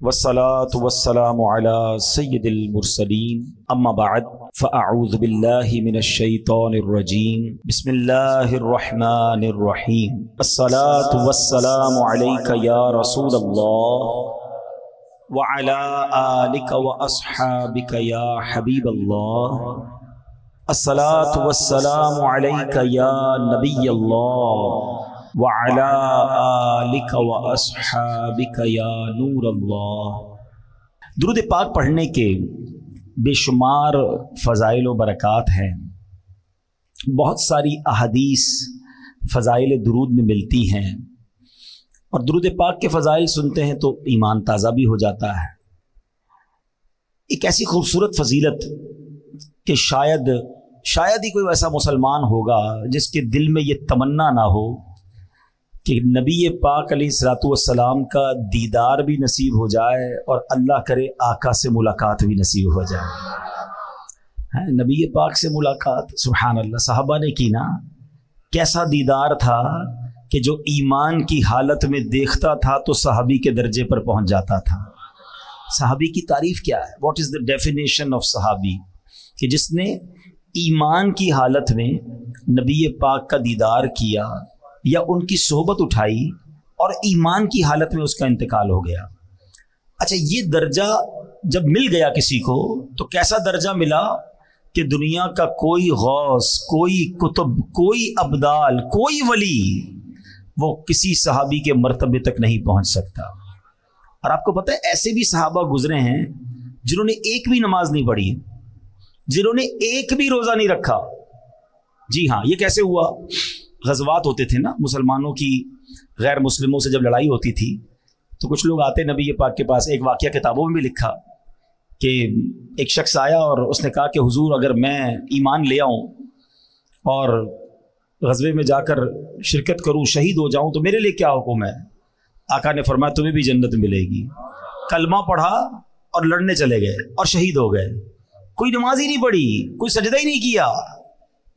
والصلاة والسلام على سيد المرسلين أما بعد فأعوذ بالله من الشيطان الرجيم بسم الله الرحمن الرحيم الصلاة والسلام عليك يا رسول الله وعلى آلك وأصحابك يا حبيب الله الصلاة والسلام عليك يا نبي الله وعلى آلك وأصحابك يا نور اللہ۔ درود پاک پڑھنے کے بے شمار فضائل و برکات ہیں۔ بہت ساری احادیث فضائل درود میں ملتی ہیں، اور درود پاک کے فضائل سنتے ہیں تو ایمان تازہ بھی ہو جاتا ہے۔ ایک ایسی خوبصورت فضیلت کہ شاید ہی کوئی ایسا مسلمان ہوگا جس کے دل میں یہ تمنا نہ ہو کہ نبی پاک علیہ الصلوۃ والسلام کا دیدار بھی نصیب ہو جائے، اور اللہ کرے آقا سے ملاقات بھی نصیب ہو جائے۔ نبی پاک سے ملاقات، سبحان اللہ، صحابہ نے کی نا، کیسا دیدار تھا کہ جو ایمان کی حالت میں دیکھتا تھا تو صحابی کے درجے پر پہنچ جاتا تھا۔ صحابی کی تعریف کیا ہے؟ What is the definition of صحابی؟ کہ جس نے ایمان کی حالت میں نبی پاک کا دیدار کیا یا ان کی صحبت اٹھائی اور ایمان کی حالت میں اس کا انتقال ہو گیا۔ اچھا، یہ درجہ جب مل گیا کسی کو تو کیسا درجہ ملا کہ دنیا کا کوئی غوث، کوئی کتب، کوئی ابدال، کوئی ولی وہ کسی صحابی کے مرتبے تک نہیں پہنچ سکتا۔ اور آپ کو پتہ ہے ایسے بھی صحابہ گزرے ہیں جنہوں نے ایک بھی نماز نہیں پڑھی، جنہوں نے ایک بھی روزہ نہیں رکھا۔ جی ہاں، یہ کیسے ہوا؟ غزوات ہوتے تھے نا مسلمانوں کی، غیر مسلموں سے جب لڑائی ہوتی تھی تو کچھ لوگ آتے نبی پاک کے پاس۔ ایک واقعہ کتابوں میں بھی لکھا کہ ایک شخص آیا اور اس نے کہا کہ حضور، اگر میں ایمان لے آؤں اور غزوے میں جا کر شرکت کروں، شہید ہو جاؤں تو میرے لیے کیا حکم ہے؟ آقا نے فرمایا تمہیں بھی جنت ملے گی۔ کلمہ پڑھا اور لڑنے چلے گئے اور شہید ہو گئے۔ کوئی نماز ہی نہیں پڑھی، کوئی سجدہ ہی نہیں کیا،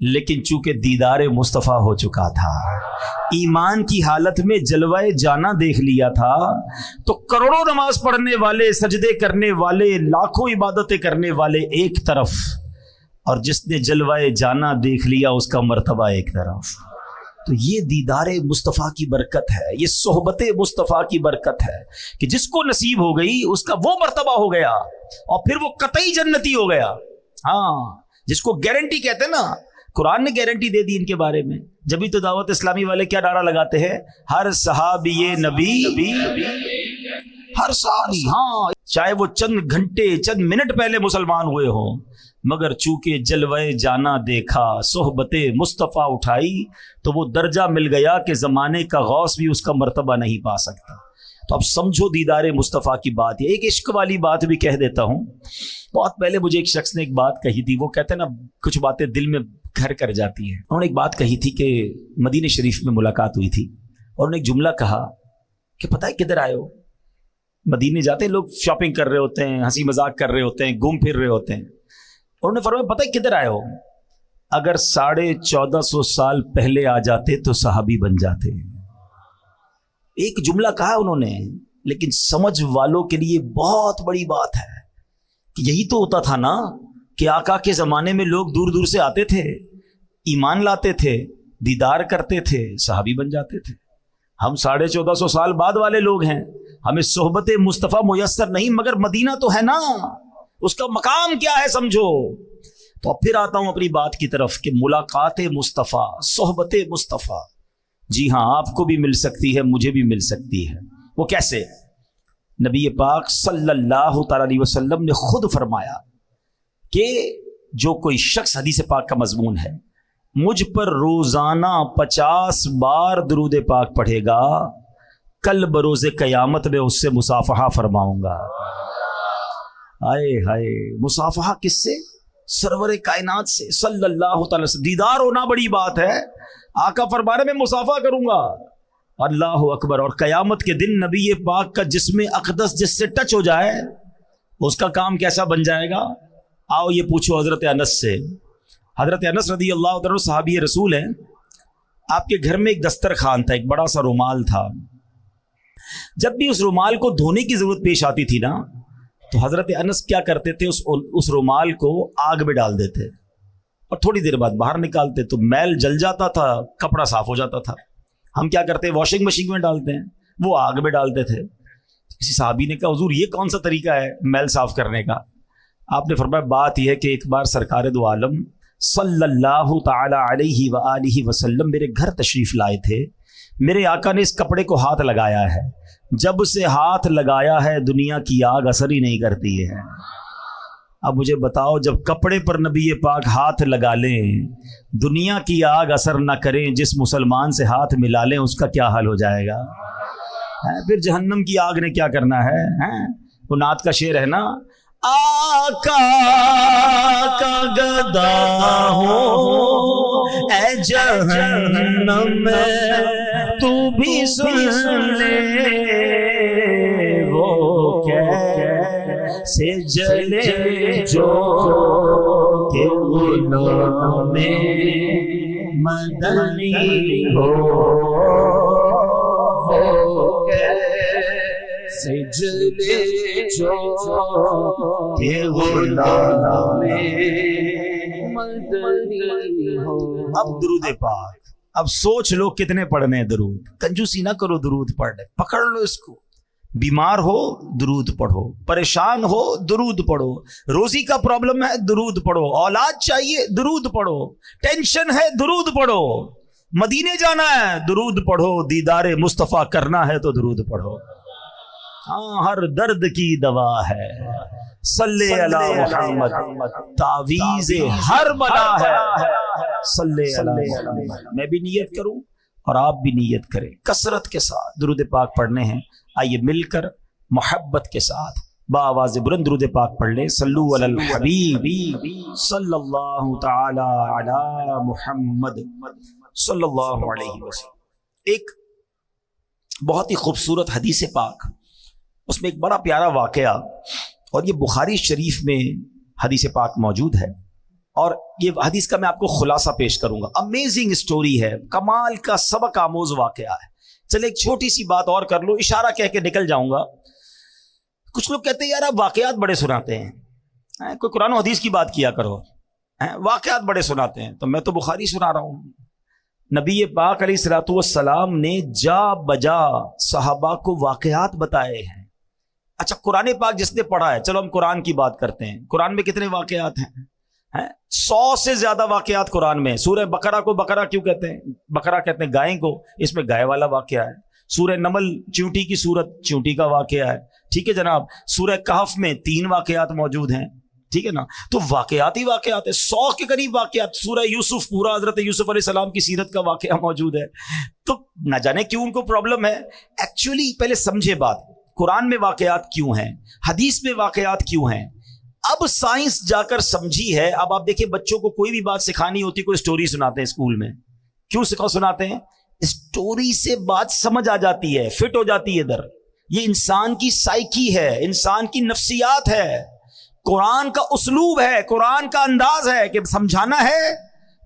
لیکن چونکہ دیدار مصطفیٰ ہو چکا تھا، ایمان کی حالت میں جلوہ جانا دیکھ لیا تھا، تو کروڑوں نماز پڑھنے والے، سجدے کرنے والے، لاکھوں عبادتیں کرنے والے ایک طرف، اور جس نے جلوہ جانا دیکھ لیا اس کا مرتبہ ایک طرف۔ تو یہ دیدار مصطفیٰ کی برکت ہے، یہ صحبت مصطفیٰ کی برکت ہے کہ جس کو نصیب ہو گئی اس کا وہ مرتبہ ہو گیا، اور پھر وہ قطعی جنتی ہو گیا۔ ہاں، جس کو گارنٹی کہتے ہیں نا، قرآن نے گارنٹی دے دی ان کے بارے میں۔ جبھی تو دعوت اسلامی والے کیا نعرہ لگاتے ہیں؟ ہر صحابی نبی، ہر صحابی، ہاں، چاہے وہ چند گھنٹے، چند منٹ پہلے مسلمان ہوئے ہوں، مگر چونکہ جلوہ جانا دیکھا، صحبت مصطفیٰ اٹھائی، تو وہ درجہ مل گیا کہ زمانے کا غوث بھی اس کا مرتبہ نہیں پا سکتا۔ تو اب سمجھو دیدار مصطفیٰ کی بات ہے۔ ایک عشق والی بات بھی کہہ دیتا ہوں۔ بہت پہلے مجھے ایک شخص نے ایک بات کہی تھی، وہ کہتے ہیں نا کچھ باتیں دل میں گھر کر جاتی ہیں۔ انہوں نے ایک بات کہی تھی کہ مدینہ شریف میں ملاقات ہوئی تھی، اور انہوں نے ایک جملہ کہا کہ پتہ ہے کدھر آئے ہو؟ مدینے جاتے ہیں لوگ، شاپنگ کر رہے ہوتے ہیں، ہنسی مذاق کر رہے ہوتے ہیں، گھوم پھر رہے ہوتے ہیں۔ انہوں نے فرمایا پتہ ہے کدھر آئے ہو؟ اگر 1450 سال پہلے آ جاتے تو صحابی بن جاتے۔ ایک جملہ کہا انہوں نے، لیکن سمجھ والوں کے لیے بہت بڑی بات ہے کہ یہی تو ہوتا تھا نا کہ آقا کے زمانے میں لوگ دور دور سے آتے تھے، ایمان لاتے تھے، دیدار کرتے تھے، صحابی بن جاتے تھے۔ ہم 1450 سال بعد والے لوگ ہیں، ہمیں صحبت مصطفیٰ میسر نہیں، مگر مدینہ تو ہے نا، اس کا مقام کیا ہے سمجھو۔ تو اب پھر آتا ہوں اپنی بات کی طرف کہ ملاقات مصطفیٰ، صحبت مصطفیٰ، جی ہاں، آپ کو بھی مل سکتی ہے، مجھے بھی مل سکتی ہے۔ وہ کیسے؟ نبی پاک صلی اللہ تعالی علیہ وسلم نے خود فرمایا کہ جو کوئی شخص، حدیث پاک کا مضمون ہے، مجھ پر روزانہ 50 بار درود پاک پڑھے گا، کل بروز قیامت میں اس سے مصافحہ فرماؤں گا۔ ہائے ہائے، مصافحہ کس سے؟ سرور کائنات سے صلی اللہ تعالی وسلم۔ دیدار ہونا بڑی بات ہے، آقا فرمانے میں مصافحہ کروں گا، اللہ اکبر۔ اور قیامت کے دن نبی پاک کا جسم اقدس جس سے ٹچ ہو جائے اس کا کام کیسا بن جائے گا؟ آؤ یہ پوچھو حضرت انس سے۔ حضرت انس رضی اللہ عنہ صحابی رسول ہیں، آپ کے گھر میں ایک دسترخوان تھا، ایک بڑا سا رومال تھا، جب بھی اس رومال کو دھونے کی ضرورت پیش آتی تھی نا تو حضرت انس کیا کرتے تھے، اس رومال کو آگ میں ڈال دیتے اور تھوڑی دیر بعد باہر نکالتے تو میل جل جاتا تھا، کپڑا صاف ہو جاتا تھا۔ ہم کیا کرتے ہیں، واشنگ مشین میں ڈالتے ہیں، وہ آگ میں ڈالتے تھے۔ کسی صحابی نے کہا حضور یہ کون سا طریقہ ہے میل صاف کرنے کا؟ آپ نے فرمایا بات یہ ہے کہ ایک بار سرکار دو عالم صلی اللہ تعالی علیہ وآلہ وسلم میرے گھر تشریف لائے تھے، میرے آقا نے اس کپڑے کو ہاتھ لگایا ہے، جب سے ہاتھ لگایا ہے دنیا کی آگ اثر ہی نہیں کرتی ہے۔ اب مجھے بتاؤ جب کپڑے پر نبی پاک ہاتھ لگا لیں، دنیا کی آگ اثر نہ کریں، جس مسلمان سے ہاتھ ملا لیں اس کا کیا حال ہو جائے گا؟ پھر جہنم کی آگ نے کیا کرنا ہے؟ وہ نعت کا شعر ہے نا، آقا کا گدا ہو اے جہنم میں تو بھی سن لے، وہ کیسے جلے جو کہ غلام مدنی ہو، وہ کیسے جلے جو کہ غلام مدنی ہو۔ اب درود پاک، اب سوچ لو کتنے پڑھنے ہیں درود، کنجوسی نہ کرو، درود پڑھنے پکڑ لو اس کو۔ بیمار ہو درود پڑھو، پریشان ہو درود پڑھو، روزی کا پرابلم ہے درود پڑھو، اولاد چاہیے درود پڑھو، ٹینشن ہے درود پڑھو، مدینے جانا ہے درود پڑھو، دیدار مصطفیٰ کرنا ہے تو درود پڑھو۔ ہاں ہر درد کی دوا ہے، صلی علی محمد، تعویذ ہر بلا ہے، صلی علی محمد۔ میں بھی نیت کروں اور آپ بھی نیت کریں، کثرت کے ساتھ درود پاک پڑھنے ہیں۔ آئیے مل کر محبت کے ساتھ بآواز بلند درود پاک پڑھ لیں، صلو علی الحبیب صلی اللہ تعالی علی محمد صلی اللہ علیہ وسلم۔ ایک بہت ہی خوبصورت حدیث پاک، اس میں ایک بڑا پیارا واقعہ، اور یہ بخاری شریف میں حدیث پاک موجود ہے، اور یہ حدیث کا میں آپ کو خلاصہ پیش کروں گا۔ امیزنگ سٹوری ہے، کمال کا سبق آموز واقعہ ہے۔ چلے ایک چھوٹی سی بات اور کر لو، اشارہ کہہ کے نکل جاؤں گا۔ کچھ لوگ کہتے ہیں یار آپ واقعات بڑے سناتے ہیں، کوئی قرآن و حدیث کی بات کیا کرو، واقعات بڑے سناتے ہیں۔ تو میں تو بخاری سنا رہا ہوں۔ نبی پاک علیہ الصلوۃ والسلام نے جا بجا صحابہ کو واقعات بتائے ہیں۔ اچھا قرآن پاک جس نے پڑھا ہے، چلو ہم قرآن کی بات کرتے ہیں۔ قرآن میں کتنے واقعات ہیں؟ 100 سے زیادہ واقعات قرآن میں۔ سورہ بقرہ کو بقرہ کیوں کہتے ہیں؟ بقرہ کہتے ہیں گائیں کو، اس میں گائے والا واقعہ ہے۔ سورہ نمل چونٹی کی سورت، چونٹی کا واقعہ ہے، ٹھیک ہے جناب۔ سورہ کہف میں 3 واقعات موجود ہیں، ٹھیک ہے نا۔ تو واقعات ہی واقعات ہیں، 100 کے قریب واقعات۔ سورہ یوسف پورا حضرت یوسف علیہ السلام کی سیرت کا واقعہ موجود ہے۔ تو نہ جانے کیوں ان کو پرابلم ہے۔ ایکچولی پہلے سمجھے بات، قرآن میں واقعات کیوں ہیں، حدیث میں واقعات کیوں ہیں۔ اب سائنس جا کر سمجھی ہے۔ اب آپ دیکھیں بچوں کو کوئی بھی بات سکھانی ہوتی، کوئی سٹوری سناتے ہیں اسکول میں، کیوں سناتے ہیں؟ سٹوری سے بات سمجھ آ جاتی ہے، فٹ ہو جاتی ہے ادھر۔ یہ انسان کی سائیکی ہے، انسان کی نفسیات ہے، قرآن کا اسلوب ہے، قرآن کا انداز ہے کہ سمجھانا ہے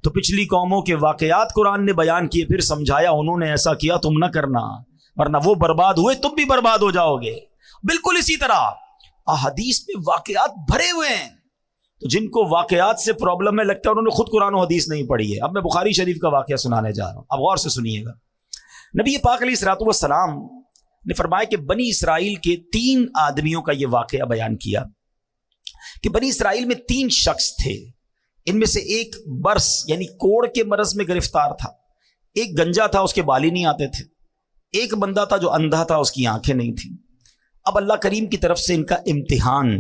تو پچھلی قوموں کے واقعات قرآن نے بیان کیے، پھر سمجھایا انہوں نے ایسا کیا تم نہ کرنا، ورنہ وہ برباد ہوئے تم بھی برباد ہو جاؤ گے۔ بالکل اسی طرح احادیث میں واقعات بھرے ہوئے ہیں۔ تو جن کو واقعات سے پرابلم ہے، لگتا ہے انہوں نے خود قرآن و حدیث نہیں پڑھی ہے۔ اب میں بخاری شریف کا واقعہ سنانے جا رہا ہوں، اب غور سے سنیے گا۔ نبی پاک علیہ الصلوۃ والسلام نے فرمایا کہ بنی اسرائیل کے 3 آدمیوں کا یہ واقعہ بیان کیا کہ بنی اسرائیل میں 3 شخص تھے۔ ان میں سے ایک برس یعنی کوڑ کے مرض میں گرفتار تھا، ایک گنجا تھا، اس کے بال ہی نہیں آتے تھے، ایک بندہ تھا جو اندھا تھا، اس کی آنکھیں نہیں تھیں۔ اب اللہ کریم کی طرف سے ان کا امتحان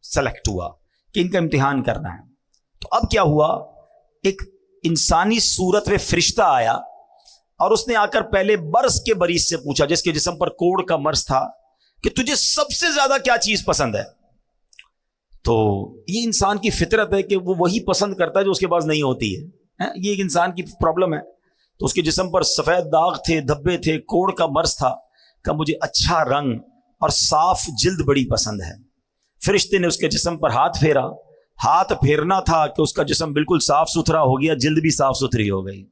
سلیکٹ ہوا کہ ان کا امتحان کرنا ہے۔ تو اب کیا ہوا، ایک انسانی صورت میں فرشتہ آیا اور اس نے آ کر پہلے برس کے مریض سے پوچھا، جس کے جسم پر کوڑ کا مرض تھا، کہ تجھے سب سے زیادہ کیا چیز پسند ہے؟ تو یہ انسان کی فطرت ہے کہ وہ وہی پسند کرتا ہے جو اس کے پاس نہیں ہوتی ہے۔ یہ ایک انسان کی پرابلم ہے۔ تو اس کے جسم پر سفید داغ تھے، دھبے تھے، کوڑ کا مرض تھا، کہ مجھے اچھا رنگ اور صاف جلد بڑی پسند ہے۔ فرشتے نے اس کے جسم پر ہاتھ پھیرا، ہاتھ پھیرنا تھا کہ اس کا جسم بالکل صاف ستھرا ہو گیا، جلد بھی صاف ستھری ہو گئی،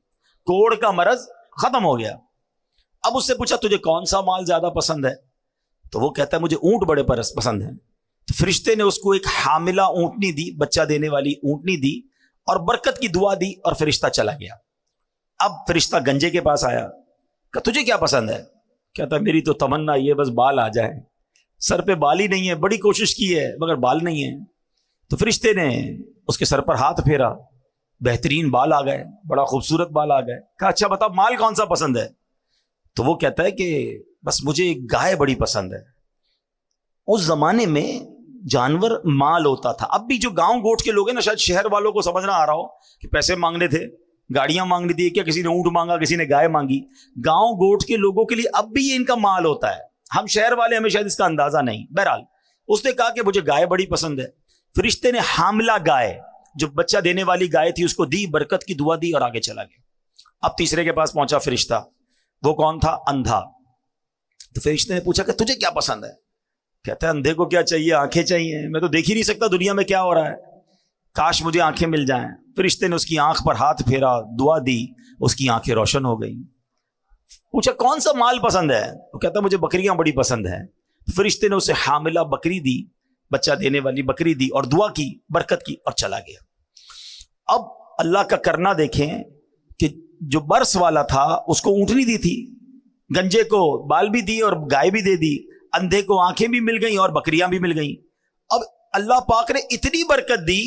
کوڑ کا مرض ختم ہو گیا۔ اب اس سے پوچھا تجھے کون سا مال زیادہ پسند ہے؟ تو وہ کہتا ہے مجھے اونٹ بڑے پسند ہیں۔ تو فرشتے نے اس کو ایک حاملہ اونٹنی دی، بچہ دینے والی اونٹنی دی اور برکت کی دعا دی اور فرشتہ چلا گیا۔ اب فرشتہ گنجے کے پاس آیا کہ تجھے کیا پسند ہے؟ کہتا ہے میری تو تمنا یہ بس بال آ جائے، سر پہ بال ہی نہیں ہے، بڑی کوشش کی ہے مگر بال نہیں ہے۔ تو فرشتے نے اس کے سر پر ہاتھ پھیرا، بہترین بال آ گئے، بڑا خوبصورت بال آ گئے۔ کہا اچھا بتا مال کون سا پسند ہے؟ تو وہ کہتا ہے کہ بس مجھے ایک گائے بڑی پسند ہے۔ اس زمانے میں جانور مال ہوتا تھا۔ اب بھی جو گاؤں گوٹ کے لوگ ہیں نا، شاید شہر والوں کو سمجھ نہ آ رہا ہو کہ پیسے مانگنے تھے، گاڑیاں مانگنی تھی، کیا کسی نے اونٹ مانگا، کسی نے گائے مانگی۔ گاؤں گوٹ کے لوگوں کے لیے اب بھی یہ ان کا مال ہوتا ہے، ہم شہر والے ہمیں شاید اس کا اندازہ نہیں۔ بہرحال اس نے کہا کہ مجھے گائے بڑی پسند ہے۔ فرشتے نے حاملہ گائے جو بچہ دینے والی گائے تھی اس کو دی، برکت کی دعا دی اور آگے چلا گیا۔ اب تیسرے کے پاس پہنچا فرشتہ، وہ کون تھا؟ اندھا۔ تو فرشتے نے پوچھا کہ تجھے کیا پسند ہے؟ کہتا ہے اندھے کو کیا چاہیے؟ آنکھیں چاہیے، میں تو دیکھ ہی نہیں سکتا دنیا میں کیا ہو رہا ہے، کاش مجھے آنکھیں مل جائیں۔ فرشتے نے اس کی آنکھ پر ہاتھ پھیرا، دعا دی، اس کی آنکھیں روشن ہو گئی۔ پوچھا کون سا مال پسند ہے؟ وہ کہتا ہے مجھے بکریاں بڑی پسند ہیں۔ فرشتے نے اسے حاملہ بکری دی، بچہ دینے والی بکری دی اور دعا کی، برکت کی اور چلا گیا۔ اب اللہ کا کرنا دیکھیں کہ جو برس والا تھا اس کو اونٹنی دی تھی، گنجے کو بال بھی دی اور گائے بھی دے دی، اندھے کو آنکھیں بھی مل گئیں اور بکریاں بھی مل گئیں۔ اب اللہ پاک نے اتنی برکت دی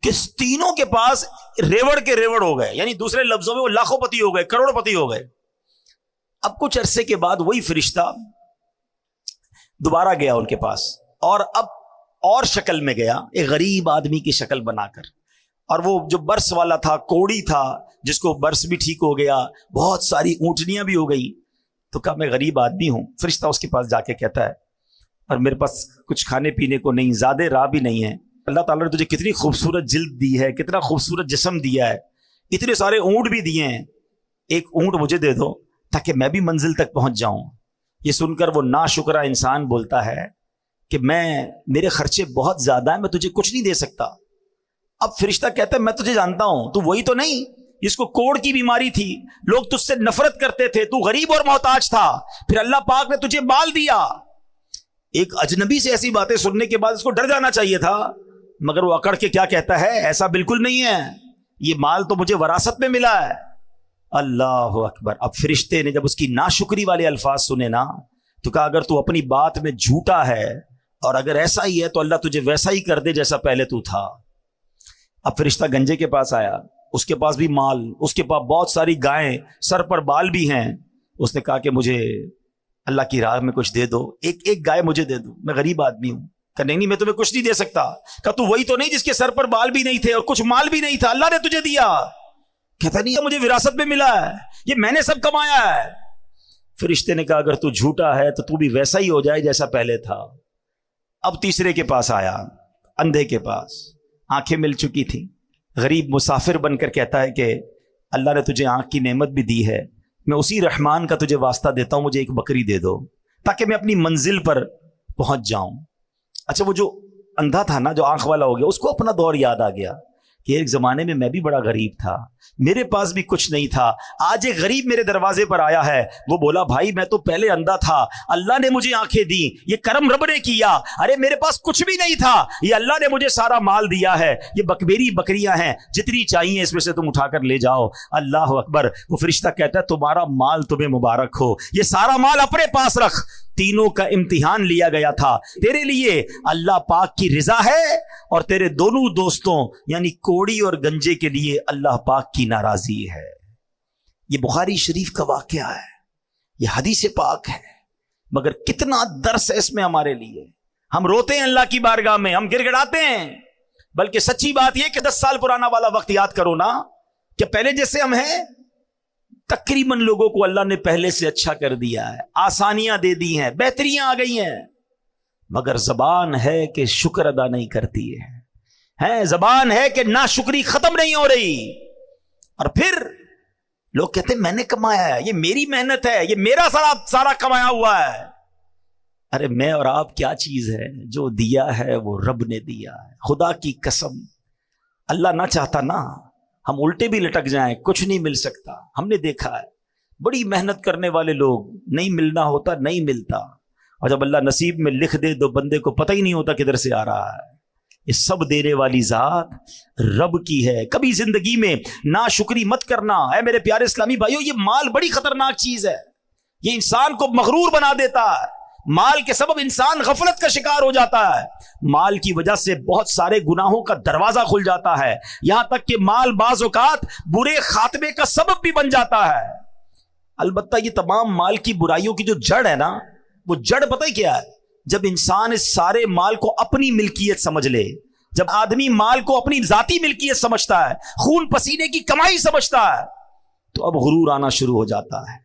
کہ تینوں کے پاس ریوڑ کے ریوڑ ہو گئے، یعنی دوسرے لفظوں میں وہ لاکھوں پتی ہو گئے، کروڑ پتی ہو گئے۔ اب کچھ عرصے کے بعد وہی فرشتہ دوبارہ گیا ان کے پاس، اور اب اور شکل میں گیا، ایک غریب آدمی کی شکل بنا کر، اور وہ جو برس والا تھا کوڑی تھا، جس کو برس بھی ٹھیک ہو گیا، بہت ساری اونٹنیاں بھی ہو گئی۔ تو کہا میں غریب آدمی ہوں۔ فرشتہ اس کے پاس جا کے کہتا ہے اور میرے پاس کچھ کھانے پینے کو نہیں، زیادہ راہ بھی نہیں ہے۔ اللہ تعالیٰ نے تجھے کتنی خوبصورت جلد دی ہے، کتنا خوبصورت جسم دیا ہے، اتنے سارے اونٹ بھی دیے ہیں، ایک اونٹ مجھے دے دو تاکہ میں بھی منزل تک پہنچ جاؤں۔ یہ سن کر وہ ناشکرا انسان بولتا ہے کہ میرے خرچے بہت زیادہ ہیں، میں تجھے کچھ نہیں دے سکتا۔ اب فرشتہ کہتا ہے میں تجھے جانتا ہوں، تو وہی تو نہیں جس کو کوڑ کی بیماری تھی، لوگ تجھ سے نفرت کرتے تھے، تو غریب اور محتاج تھا، پھر اللہ پاک نے تجھے مال دیا۔ ایک اجنبی سے ایسی باتیں سننے کے بعد اس کو ڈر جانا چاہیے تھا، مگر وہ اکڑ کے کیا کہتا ہے، ایسا بالکل نہیں ہے، یہ مال تو مجھے وراثت میں ملا ہے۔ اللہ اکبر۔ اب فرشتے نے جب اس کی ناشکری والے الفاظ سنے نا، تو کہا اگر تو اپنی بات میں جھوٹا ہے اور اگر ایسا ہی ہے تو اللہ تجھے ویسا ہی کر دے جیسا پہلے تو تھا۔ اب فرشتہ گنجے کے پاس آیا، اس کے پاس بھی مال، اس کے پاس بہت ساری گائیں، سر پر بال بھی ہیں۔ اس نے کہا کہ مجھے اللہ کی راہ میں کچھ دے دو، ایک گائے مجھے دے دو، میں غریب آدمی ہوں۔ کہا نہیں میں تمہیں کچھ نہیں دے سکتا۔ کہا تو وہی تو نہیں جس کے سر پر بال بھی نہیں تھے اور کچھ مال بھی نہیں تھا، اللہ نے تجھے دیا؟ کہتا نہیں مجھے وراثت میں ملا ہے، یہ میں نے سب کمایا ہے۔ فرشتے نے کہا اگر تو جھوٹا ہے تو تو بھی ویسا ہی ہو جائے جیسا پہلے تھا۔ اب تیسرے کے پاس آیا، اندھے کے پاس، آنکھیں مل چکی تھی، غریب مسافر بن کر کہتا ہے کہ اللہ نے تجھے آنکھ کی نعمت بھی دی ہے، میں اسی رحمان کا تجھے واسطہ دیتا ہوں، مجھے ایک بکری دے دو تاکہ میں اپنی منزل پر پہنچ جاؤں۔ اچھا وہ جو اندھا تھا نا، جو آنکھ والا ہو گیا، اس کو اپنا دور یاد آ گیا کہ ایک زمانے میں بھی بڑا غریب تھا، میرے پاس بھی کچھ نہیں تھا، آج ایک غریب میرے دروازے پر آیا ہے۔ وہ بولا بھائی میں تو پہلے اندھا تھا، اللہ نے مجھے آنکھیں دی، یہ کرم رب نے کیا۔ ارے میرے پاس کچھ بھی نہیں تھا، یہ اللہ نے مجھے سارا مال دیا ہے، یہ میری بکریاں ہیں، جتنی چاہیے اس میں سے تم اٹھا کر لے جاؤ۔ اللہ اکبر۔ وہ فرشتہ کہتا ہے تمہارا مال تمہیں مبارک ہو، یہ سارا مال اپنے پاس رکھ، تینوں کا امتحان لیا گیا تھا، تیرے لیے اللہ پاک کی رضا ہے اور تیرے دونوں دوستوں یعنی کوڑی اور گنجے کے لیے اللہ پاک کی ناراضی ہے۔ یہ بخاری شریف کا واقعہ ہے، یہ حدیث پاک ہے، مگر کتنا درس ہے اس میں ہمارے لیے۔ ہم روتے ہیں اللہ کی بارگاہ میں، ہم گر گڑاتے ہیں، بلکہ سچی بات یہ کہ 10 سال پرانا والا وقت یاد کرو نا، کہ پہلے جیسے ہم ہیں تقریباً لوگوں کو اللہ نے پہلے سے اچھا کر دیا ہے، آسانیاں دے دی ہیں، بہتریاں آ گئی ہیں، مگر زبان ہے کہ شکر ادا نہیں کرتی ہے، زبان ہے کہ ناشکری ختم نہیں ہو رہی۔ اور پھر لوگ کہتے ہیں میں نے کمایا ہے، یہ میری محنت ہے، یہ میرا سارا کمایا ہوا ہے۔ ارے میں اور آپ کیا چیز ہے؟ جو دیا ہے وہ رب نے دیا ہے، خدا کی قسم۔ اللہ نہ چاہتا نا ہم الٹے بھی لٹک جائیں، کچھ نہیں مل سکتا، ہم نے دیکھا ہے۔ بڑی محنت کرنے والے لوگ، نہیں ملنا ہوتا نہیں ملتا، اور جب اللہ نصیب میں لکھ دے تو بندے کو پتہ ہی نہیں ہوتا کدھر سے آ رہا ہے۔ یہ سب دینے والی ذات رب کی ہے۔ کبھی زندگی میں ناشکری مت کرنا۔ اے میرے پیارے اسلامی بھائیو، یہ مال بڑی خطرناک چیز ہے، یہ انسان کو مغرور بنا دیتا ہے۔ مال کے سبب انسان غفلت کا شکار ہو جاتا ہے، مال کی وجہ سے بہت سارے گناہوں کا دروازہ کھل جاتا ہے، یہاں تک کہ مال بعض اوقات برے خاتمے کا سبب بھی بن جاتا ہے۔ البتہ یہ تمام مال کی برائیوں کی جو جڑ ہے نا، وہ جڑ پتہ ہی کیا ہے؟ جب انسان اس سارے مال کو اپنی ملکیت سمجھ لے، جب آدمی مال کو اپنی ذاتی ملکیت سمجھتا ہے، خون پسینے کی کمائی سمجھتا ہے، تو اب غرور آنا شروع ہو جاتا ہے،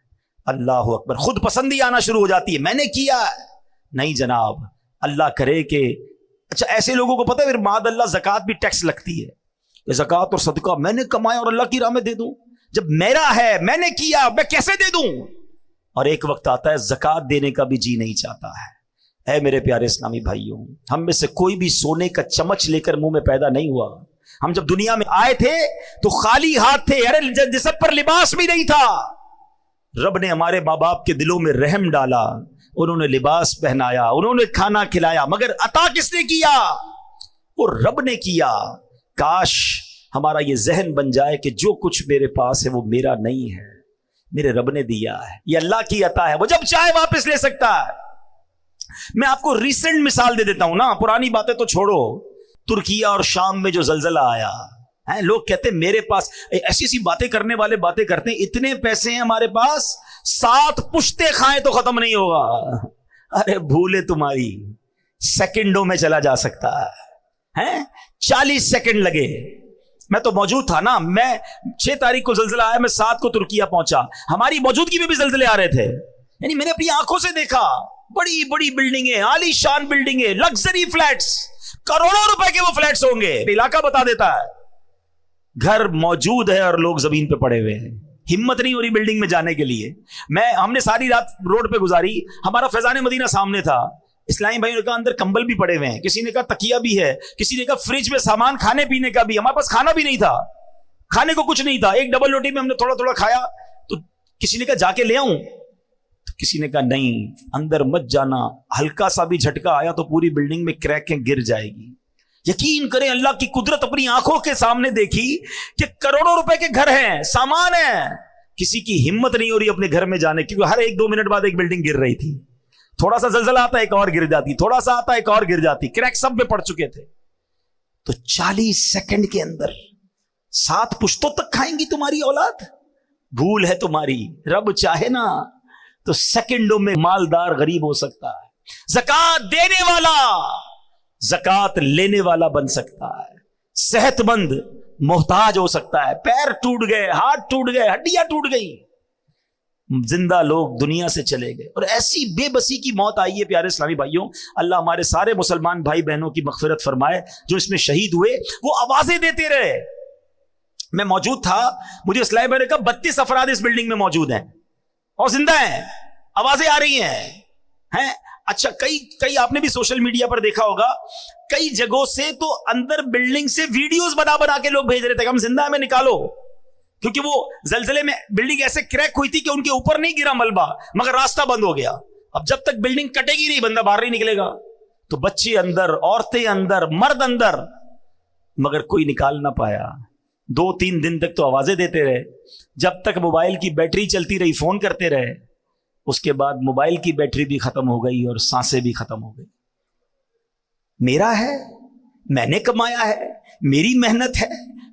اللہ اکبر، خود پسندی آنا شروع ہو جاتی ہے، میں نے کیا ہے۔ نہیں جناب، اللہ کرے کہ اچھا ایسے لوگوں کو پتہ ہے پھر معاذ اللہ زکوٰۃ بھی ٹیکس لگتی ہے کہ زکوٰۃ اور صدقہ میں نے کمایا اور اللہ کی راہ میں دے دوں، جب میرا ہے میں نے کیا میں کیسے دے دوں؟ اور ایک وقت آتا ہے زکوٰۃ دینے کا بھی جی نہیں چاہتا ہے۔ اے میرے پیارے اسلامی بھائیوں، ہم میں سے کوئی بھی سونے کا چمچ لے کر منہ میں پیدا نہیں ہوا۔ ہم جب دنیا میں آئے تھے تو خالی ہاتھ تھے، ارے جسم پر لباس بھی نہیں تھا۔ رب نے ہمارے ماں باپ کے دلوں میں رحم ڈالا، انہوں نے لباس پہنایا، انہوں نے کھانا کھلایا، مگر عطا کس نے کیا؟ وہ رب نے کیا۔ کاش ہمارا یہ ذہن بن جائے کہ جو کچھ میرے پاس ہے وہ میرا نہیں ہے، میرے رب نے دیا ہے، یہ اللہ کی عطا ہے، وہ جب چاہے واپس لے سکتا ہے۔ میں آپ کو ریسنٹ مثال دے دیتا ہوں نا، پرانی باتیں تو چھوڑو۔ ترکیہ اور شام میں جو زلزلہ آیا ہے، لوگ کہتے ہیں میرے پاس، ایسی ایسی باتیں کرنے والے باتیں کرتے ہیں، اتنے پیسے ہیں ہمارے پاس 7 پشتے کھائیں تو ختم نہیں ہوگا۔ ارے بھولے تمہاری، سیکنڈوں میں چلا جا سکتا ہے، 40 سیکنڈ لگے۔ میں تو موجود تھا نا، میں 6 تاریخ کو زلزلہ آیا، میں 7 کو ترکیہ پہنچا، ہماری موجودگی میں بھی زلزلے آ رہے تھے، یعنی میں نے اپنی آنکھوں سے دیکھا، بڑی بڑی بلڈنگیں، عالی شان بلڈنگیں، لگژری فلیٹس، کروڑوں روپے کے وہ فلیٹس ہوں گے، علاقہ بتا دیتا ہے۔ گھر موجود ہے اور لوگ زمین پہ پڑے ہوئے ہیں، ہمت نہیں ہو رہی بلڈنگ میں جانے کے لیے۔ ہم نے ساری رات روڈ پہ گزاری، ہمارا فیضان مدینہ سامنے تھا، اسلامی بھائی نے کہا اندر کمبل بھی پڑے ہوئے ہیں، کسی نے کہا تکیہ بھی ہے، کسی نے کہا فریج میں سامان کھانے پینے کا بھی، ہمارے پاس کھانا بھی نہیں تھا، کھانے کو کچھ نہیں تھا، ایک ڈبل روٹی میں ہم نے تھوڑا تھوڑا کھایا، تو کسی نے کہا جا کے لے آؤں، تو کسی نے کہا نہیں اندر مت جانا، ہلکا سا بھی جھٹکا آیا تو پوری بلڈنگ میں کریکیں گر جائے گی۔ یقین کریں اللہ کی قدرت اپنی آنکھوں کے سامنے دیکھی کہ کروڑوں روپے کے گھر ہیں، سامان ہے، کسی کی ہمت نہیں ہو رہی اپنے گھر میں جانے، کیونکہ ہر 1-2 منٹ بعد ایک بلڈنگ گر رہی تھی، تھوڑا سا زلزلہ آتا ایک اور گر جاتی، تھوڑا سا آتا ایک اور گر جاتی، کریک سب میں پڑ چکے تھے۔ تو 40 سیکنڈ کے اندر 7 پشتوں تک کھائیں گی تمہاری اولاد؟ بھول ہے تمہاری، رب چاہے نا تو سیکنڈوں میں مالدار غریب ہو سکتا ہے، زکوٰۃ دینے والا زکوٰۃ لینے والا بن سکتا ہے، صحت مند محتاج ہو سکتا ہے، پیر ٹوٹ گئے، ہاتھ ٹوٹ گئے، ہڈیاں ٹوٹ گئی، زندہ لوگ دنیا سے چلے گئے، اور ایسی بے بسی کی موت آئی ہے۔ پیارے اسلامی بھائیوں، اللہ ہمارے سارے مسلمان بھائی بہنوں کی مغفرت فرمائے، جو اس میں شہید ہوئے وہ آوازیں دیتے رہے۔ میں موجود تھا، مجھے اسلامی بھائی نے کہا 32 افراد اس بلڈنگ میں موجود ہیں اور زندہ ہیں، آوازیں آ رہی ہیں۔ اچھا کئی آپ نے بھی سوشل میڈیا پر دیکھا ہوگا، کئی جگہوں سے تو اندر بلڈنگ سے ویڈیوز بنا کے لوگ بھیج رہے تھے کہ ہم زندہ ہیں، میں نکالو، کیونکہ وہ زلزلے میں بلڈنگ ایسے کریک ہوئی تھی کہ ان کے اوپر نہیں گرا ملبہ، مگر راستہ بند ہو گیا۔ اب جب تک بلڈنگ کٹے گی نہیں بندہ باہر نہیں نکلے گا، تو بچے اندر، عورتیں اندر، مرد اندر، مگر کوئی نکال نہ پایا۔ 2-3 دن تک تو آوازیں دیتے رہے، جب تک موبائل کی بیٹری چلتی رہی فون کرتے رہے، اس کے بعد موبائل کی بیٹری بھی ختم ہو گئی اور سانسیں بھی ختم ہو گئی۔ میرا ہے، میں نے کمایا ہے، میری محنت ہے،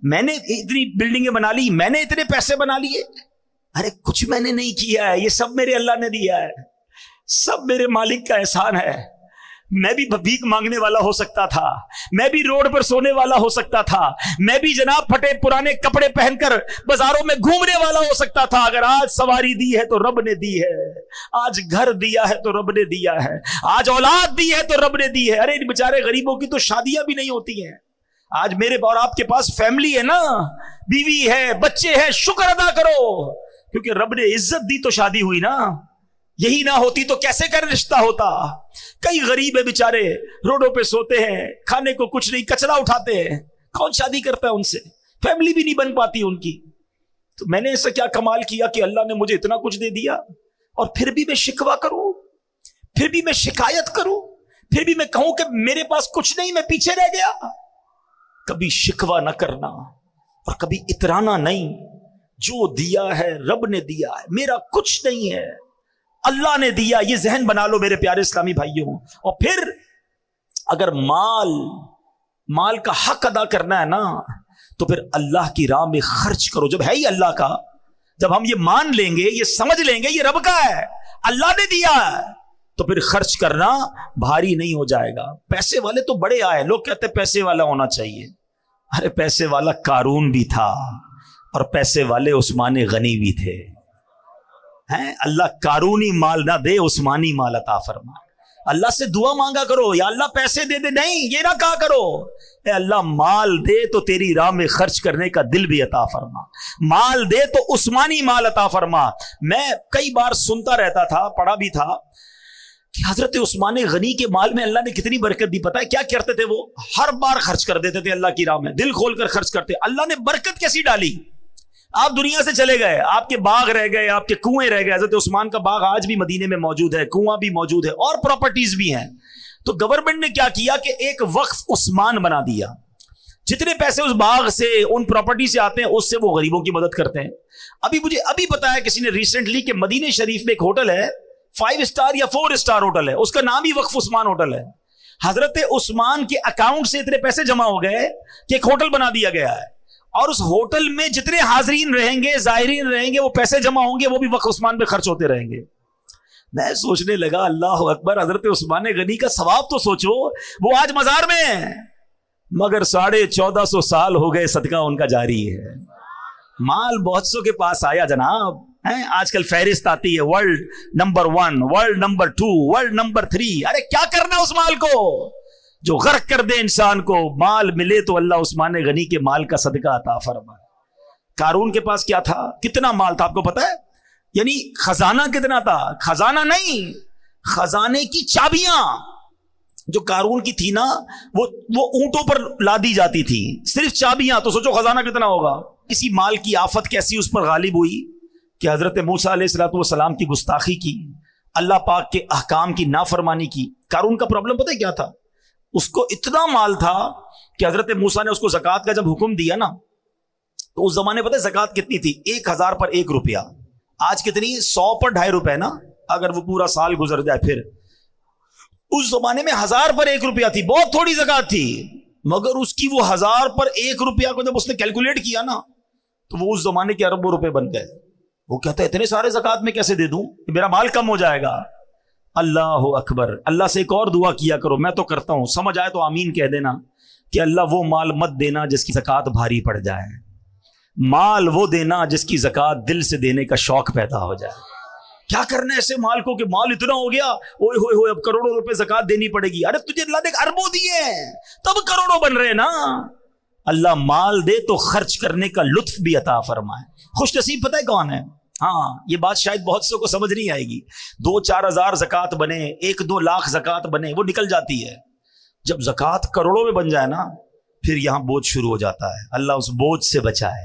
میں نے اتنی بلڈنگیں بنا لی، میں نے اتنے پیسے بنا لیے، ارے کچھ میں نے نہیں کیا ہے، یہ سب میرے اللہ نے دیا ہے، سب میرے مالک کا احسان ہے۔ میں بھی بھیک مانگنے والا ہو سکتا تھا، میں بھی روڈ پر سونے والا ہو سکتا تھا، میں بھی جناب پھٹے پرانے کپڑے پہن کر بازاروں میں گھومنے والا ہو سکتا تھا، اگر آج سواری دی ہے تو رب نے دی ہے، آج گھر دیا ہے تو رب نے دیا ہے، آج اولاد دی ہے تو رب نے دی ہے۔ ارے ان بیچارے غریبوں کی تو شادیاں بھی نہیں ہوتی ہیں، آج میرے اور آپ کے پاس فیملی ہے نا، بیوی ہے، بچے ہیں، شکر ادا کرو، کیونکہ رب نے عزت دی تو شادی ہوئی نا، یہی نہ ہوتی تو کیسے کر رشتہ ہوتا۔ کئی غریب ہے بیچارے، روڈوں پہ سوتے ہیں، کھانے کو کچھ نہیں، کچرا اٹھاتے ہیں، کون شادی کرتا ہے ان سے؟ فیملی بھی نہیں بن پاتی ان کی۔ تو میں نے ایسا کیا کمال کیا کہ اللہ نے مجھے اتنا کچھ دے دیا اور پھر بھی میں شکوہ کروں، پھر بھی میں شکایت کروں، پھر بھی میں کہوں کہ میرے پاس کچھ نہیں، میں پیچھے رہ گیا؟ کبھی شکوہ نہ کرنا اور کبھی اترانا نہیں. جو دیا ہے رب نے دیا ہے، میرا کچھ نہیں ہے، اللہ نے دیا. یہ ذہن بنا لو میرے پیارے اسلامی بھائیوں. اور پھر اگر مال کا حق ادا کرنا ہے نا تو پھر اللہ کی راہ میں خرچ کرو. جب ہے ہی اللہ کا، جب ہم یہ مان لیں گے، یہ سمجھ لیں گے یہ رب کا ہے، اللہ نے دیا ہے، تو پھر خرچ کرنا بھاری نہیں ہو جائے گا. پیسے والے تو بڑے آئے، لوگ کہتے ہیں پیسے والا ہونا چاہیے. ارے پیسے والا قارون بھی تھا اور پیسے والے عثمان غنی بھی تھے. اللہ قارونی مال نہ دے، عثمانی مال عطا فرما. اللہ سے دعا مانگا کرو، یا اللہ پیسے دے دے، نہیں یہ نہ کہا کرو اے اللہ مال دے تو تیری راہ میں خرچ کرنے کا دل بھی عطا فرما، مال دے تو عثمانی مال عطا فرما. میں کئی بار سنتا رہتا تھا، پڑھا بھی تھا کہ حضرت عثمان غنی کے مال میں اللہ نے کتنی برکت دی. پتہ ہے کیا کرتے تھے؟ وہ ہر بار خرچ کر دیتے تھے اللہ کی راہ میں، دل کھول کر خرچ کرتے. اللہ نے برکت کیسی ڈالی؟ آپ دنیا سے چلے گئے، آپ کے باغ رہ گئے، آپ کے کنویں رہ گئے. حضرت عثمان کا باغ آج بھی مدینے میں موجود ہے، کنواں بھی موجود ہے اور پراپرٹیز بھی ہیں. تو گورنمنٹ نے کیا کیا کہ ایک وقف عثمان بنا دیا. جتنے پیسے اس باغ سے، ان پراپرٹی سے آتے ہیں، اس سے وہ غریبوں کی مدد کرتے ہیں. مجھے ابھی بتایا کسی نے ریسنٹلی کہ مدینے شریف میں ایک ہوٹل ہے، 5 اسٹار یا 4 اسٹار ہوٹل ہے، اس کا نام ہی وقف عثمان ہوٹل ہے. حضرت عثمان کے اکاؤنٹ سے اتنے پیسے جمع ہو گئے کہ ایک ہوٹل بنا دیا گیا ہے، اور اس ہوٹل میں جتنے حاضرین رہیں گے، زائرین رہیں گے، وہ پیسے جمع ہوں گے، وہ بھی وقف عثمان پہ خرچ ہوتے رہیں گے. میں سوچنے لگا اللہ اکبر، حضرت عثمان غنی کا ثواب تو سوچو. وہ آج مزار میں ہیں مگر 1450 سال ہو گئے صدقہ ان کا جاری ہے. مال بہت سو کے پاس آیا جناب. آج کل فہرست آتی ہے، world number 1، world number 2، world number 3. ارے کیا کرنا اس مال کو جو غرق کر دے انسان کو؟ مال ملے تو اللہ عثمان غنی کے مال کا صدقہ عطا فرمائے. قارون کے پاس کیا تھا؟ کتنا مال تھا آپ کو پتا ہے؟ یعنی خزانہ کتنا تھا؟ خزانہ نہیں، خزانے کی چابیاں جو قارون کی تھی نا، وہ اونٹوں پر لادی جاتی تھی، صرف چابیاں. تو سوچو خزانہ کتنا ہوگا. اسی مال کی آفت کیسی اس پر غالب ہوئی کہ حضرت موسیٰ علیہ الصلوۃ والسلام کی گستاخی کی، اللہ پاک کے احکام کی نافرمانی کی. قارون کا پرابلم پتہ ہے کیا تھا؟ اس کو اتنا مال تھا کہ حضرت موسیٰ نے اس کو زکوٰۃ کا جب حکم دیا نا، تو اس زمانے پتہ ہے زکوٰۃ کتنی تھی؟ 1000 پر 1 روپیہ. آج کتنی؟ 100 پر 2.5 روپے نا، اگر وہ پورا سال گزر جائے. پھر اس زمانے میں 1000 پر 1 روپیہ تھی، بہت تھوڑی زکوٰۃ تھی. مگر اس کی وہ 1000 پر 1 روپیہ کو جب اس نے کیلکولیٹ کیا نا، تو وہ اس زمانے کے اربوں روپے بن گئے. وہ کہتا ہے اتنے سارے زکوٰۃ میں کیسے دے دوں، میرا مال کم ہو جائے گا. اللہ اکبر. اللہ سے ایک اور دعا کیا کرو، میں تو کرتا ہوں، سمجھ آئے تو آمین کہہ دینا، کہ اللہ وہ مال مت دینا جس کی زکوٰۃ بھاری پڑ جائے. مال وہ دینا جس کی زکوٰۃ دل سے دینے کا شوق پیدا ہو جائے. کیا کرنا ہے ایسے مال کو کہ مال اتنا ہو گیا، اوئے ہوئے ہوئے اب کروڑوں روپے زکوٰۃ دینی پڑے گی. ارے تجھے اللہ نے اربوں دیے ہیں تب کروڑوں بن رہے نا. اللہ مال دے تو خرچ کرنے کا لطف بھی عطا فرمائے. خوش نصیب پتہ ہے کون ہے؟ ہاں یہ بات شاید بہت سو کو سمجھ نہیں آئے گی. 2-4 ہزار زکوٰۃ بنے، 1-2 لاکھ زکوٰۃ بنے، وہ نکل جاتی ہے. جب زکوٰۃ کروڑوں میں بن جائے نا، پھر یہاں بوجھ شروع ہو جاتا ہے. اللہ اس بوجھ سے بچائے.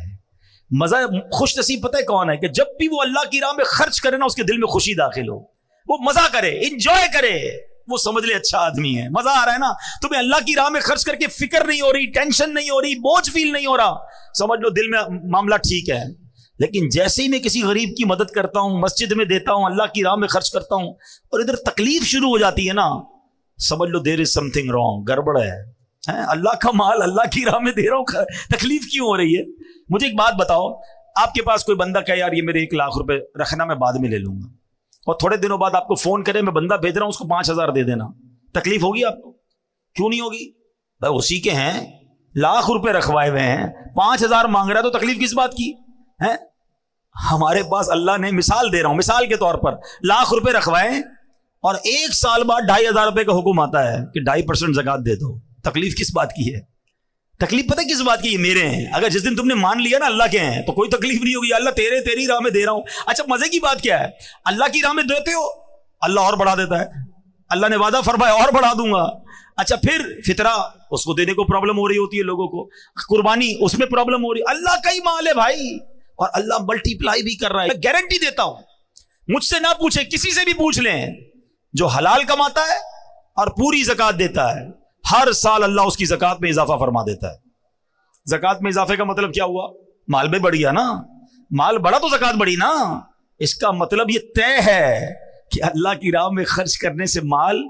مزہ خوش نصیب پتہ ہے کون ہے؟ کہ جب بھی وہ اللہ کی راہ میں خرچ کرے نا، اس کے دل میں خوشی داخل ہو، وہ مزہ کرے، انجوائے کرے، وہ سمجھ لے اچھا آدمی ہے. مزہ آ رہا ہے نا تمہیں اللہ کی راہ میں خرچ کر کے، فکر نہیں ہو رہی، ٹینشن نہیں ہو رہی، بوجھ فیل نہیں ہو رہا، سمجھ لو دل میں معاملہ ٹھیک ہے. لیکن جیسے ہی میں کسی غریب کی مدد کرتا ہوں، مسجد میں دیتا ہوں، اللہ کی راہ میں خرچ کرتا ہوں، اور ادھر تکلیف شروع ہو جاتی ہے نا، سمجھ لو دیر از سم تھنگ رانگ، گڑبڑ ہے. اللہ کا مال اللہ کی راہ میں دے رہا ہوں، تکلیف کیوں ہو رہی ہے؟ مجھے ایک بات بتاؤ، آپ کے پاس کوئی بندہ کہے یار یہ میرے 1 لاکھ روپے رکھنا، میں بعد میں لے لوں گا، اور تھوڑے دنوں بعد آپ کو فون کرے میں بندہ بھیج رہا ہوں اس کو 5000 دے دینا، تکلیف ہوگی آپ کو؟ کیوں نہیں ہوگی بھائی؟ اسی کے ہیں، لاکھ روپے رکھوائے ہوئے ہیں، 5000 مانگ رہا ہے، تو تکلیف کس بات کی ہے؟ ہمارے پاس اللہ نے، مثال دے رہا ہوں، مثال کے طور پر لاکھ روپے رکھوائے اور 1 سال بعد 2500 روپے کا حکم آتا ہے کہ 2.5% زکوٰۃ دے دو. تکلیف کس بات کی ہے؟ تکلیف پتہ کس بات کی؟ یہ میرے ہیں. اگر جس دن تم نے مان لیا نا اللہ کے ہیں تو کوئی تکلیف نہیں ہوگی. اللہ تیری راہ میں دے رہا ہوں. اچھا مزے کی بات کیا ہے؟ اللہ کی راہ میں دیتے ہو، اللہ اور بڑھا دیتا ہے. اللہ نے وعدہ فرمایا اور بڑھا دوں گا. اچھا پھر فطرہ، اس کو دینے کو پرابلم ہو رہی ہوتی ہے لوگوں کو، قربانی اس میں پرابلم ہو رہی. اللہ کا ہی مال ہے بھائی، اور اللہ ملٹیپلائی بھی کر رہا ہے. میں گارنٹی دیتا ہوں, مجھ سے نہ پوچھیں, کسی سے بھی پوچھ لیں, جو حلال کماتا ہے اور پوری زکات دیتا ہے, ہر سال اللہ اس کی زکات میں اضافہ فرما دیتا ہے. زکات میں اضافے کا مطلب کیا ہوا؟ مال بھی بڑھ گیا نا, مال بڑا تو زکات بڑھی نا. اس کا مطلب یہ طے ہے کہ اللہ کی راہ میں خرچ کرنے سے مال